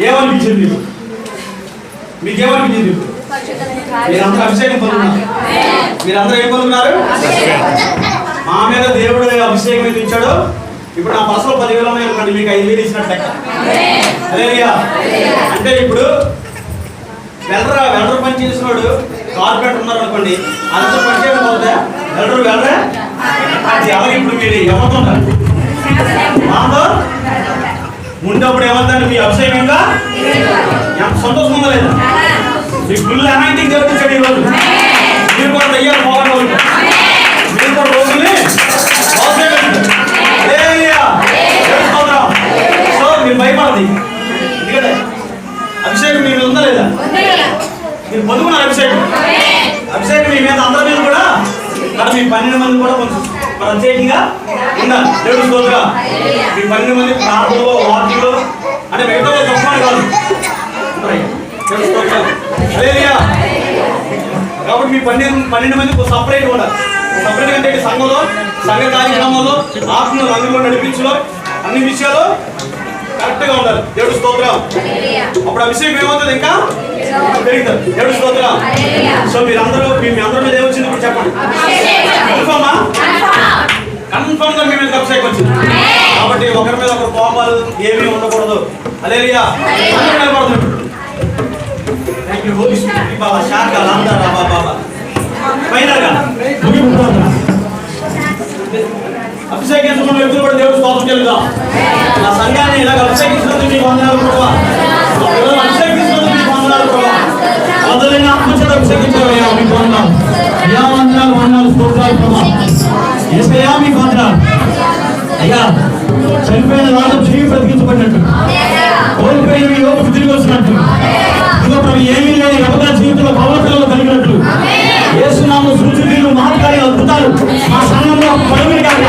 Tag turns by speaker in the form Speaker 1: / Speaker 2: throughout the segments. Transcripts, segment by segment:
Speaker 1: ఏమనిపించింది మీకేమనిపించింది? మీరందరూ అభిషేకం పొందుతున్నారు. మీరందరూ ఏం పొందుతున్నారు? మా మీద దేవుడు అభిషేకం ఎందుకు ఇచ్చాడు? ఇప్పుడు నా పర్సలో 10,000 ఉన్నాయి అనుకోండి, మీకు 5,000 ఇచ్చినట్టు లెక్క. హల్లెలూయా. అంటే ఇప్పుడు వెల్డర్ పని చేసినోడు కార్పొరేటర్ ఉన్నారు అనుకోండి, అంత పని చేయడం అవుతుందా? వెల్డర్ అది ఎవరు? ఇప్పుడు మీరు ఎవరితో ఉన్నారు? మాతో ఉండేప్పుడు ఏమవుతాడు? మీ అభిషేకంగా ఎంత సంతోషం ఉందా లేదా? మీ ఫుల్ అనాయింటింగ్ జరుగుతుంది ఈరోజు. మీరు కూడా అయ్యారు పోవాలి, మీరు కూడా రోజుని సో మీరు భయపడదు. ఎందుకంటే అభిషేకం మీ మీద ఉందా లేదా? మీరు పొందుకున్నారు అభిషేకం. అభిషేకం మీ మీద అందరి మీద కూడా, కానీ మీ 12 మంది కూడా కొంచెం ప్రత్యేకంగా ఉండాలి. దేవుడి స్తోత్ర. మీ 12 మంది ప్రార్థనలో వాక్యంలో అంటే మిగతా తప్పని కాదు. కాబట్టి మీ 12 మంది సపరేట్ ఉండాలి. సపరేట్ అంటే సంఘంలో సంఘ కార్యక్రమంలో ఆత్మను రంగులో నడిపించలో అన్ని విషయాలు కరెక్ట్గా ఉండాలి. దేవుడి స్తోత్రం. అప్పుడు అభిషేకం ఏమవుతుంది? ఇంకా పెరుగుతుంది. దేవుడి స్తోత్రం. సో మీ అందరూ మీద ఏమొచ్చింది ఇప్పుడు చెప్పండి. కన్ఫర్మ్ గా మీ మీద అభిషేకం వచ్చింది. కాబట్టి ఒకరి మీద ఒకరు కోపాలు ఏమీ ఉండకూడదు. Hallelujah. Thank you holy spirit. బాబా శాఖ లాందా బాబా బాబా ఫైనల్గా అభిషేకించుకున్న వ్యక్తులు కూడా దేవుడు స్తోత్రం చెల్లుదాం. నా సంఘాన్ని ఇలాగ అభిషేకించినందుకు మీకు వందనాలు ప్రభువా. అభిషేకించినందుకు మీకు వందనాలు ప్రభువా. మొదలైన ఆత్మచేత అభిషేకించాలయ్యా, మీకు వందనాలు. అయ్యా వందనాలు స్తోత్రాలు ప్రభువా. యేసయ్యా మీకు వందనాలు. అయ్యా చనిపోయిన వాళ్ళు తిరిగి బ్రతికించబడినట్టు, కోల్పోయిన మీ లోపు తిరిగి వచ్చినట్టు, ఇదిగో ప్రభు ఏమీ లేని యవన జీవితంలో భవనతలో కలిగినట్లు యేసునామమున సూచనలు మహత్కార్యాలు అద్భుతాలు మా సంఘంలో పలుకులు కాక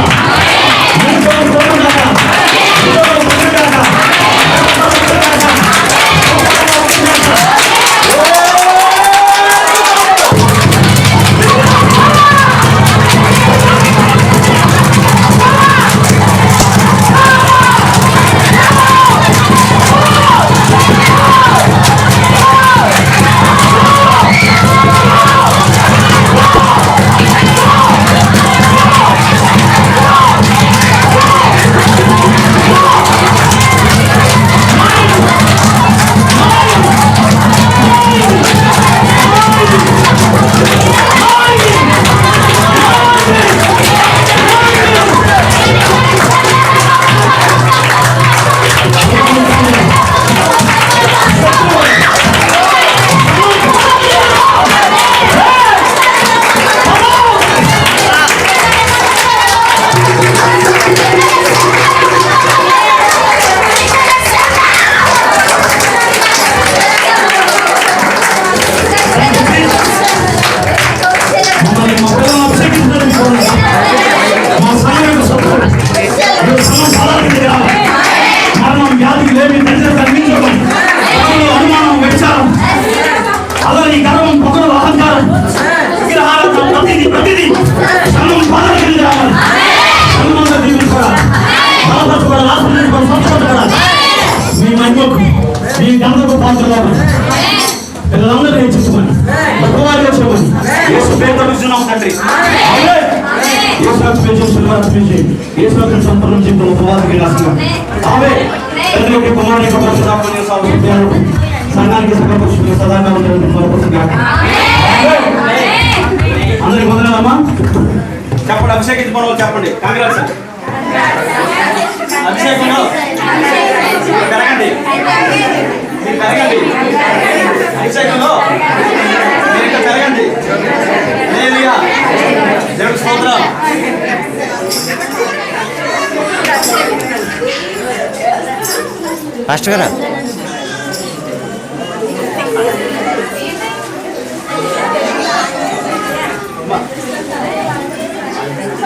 Speaker 1: పిల్లలందరూ నేర్చుకోమని గొప్పవారు వచ్చేమని యేసు పేరుతో ఇస్తున్నాం తండ్రి. యేసు సంపూర్ణ జీవితం ఉపవాసకి రాస్తున్నాం. తండ్రి కుమారుని సంఘానికి సకలపరుషులు సదాగా అందరికి మొదలమ్మా చెప్పండి. అభిషేకించుకోవడం వాళ్ళు చెప్పండి. కాంగ్రెస్ అభిషేకంలో పెరగండి.
Speaker 2: పాస్టర్ గారు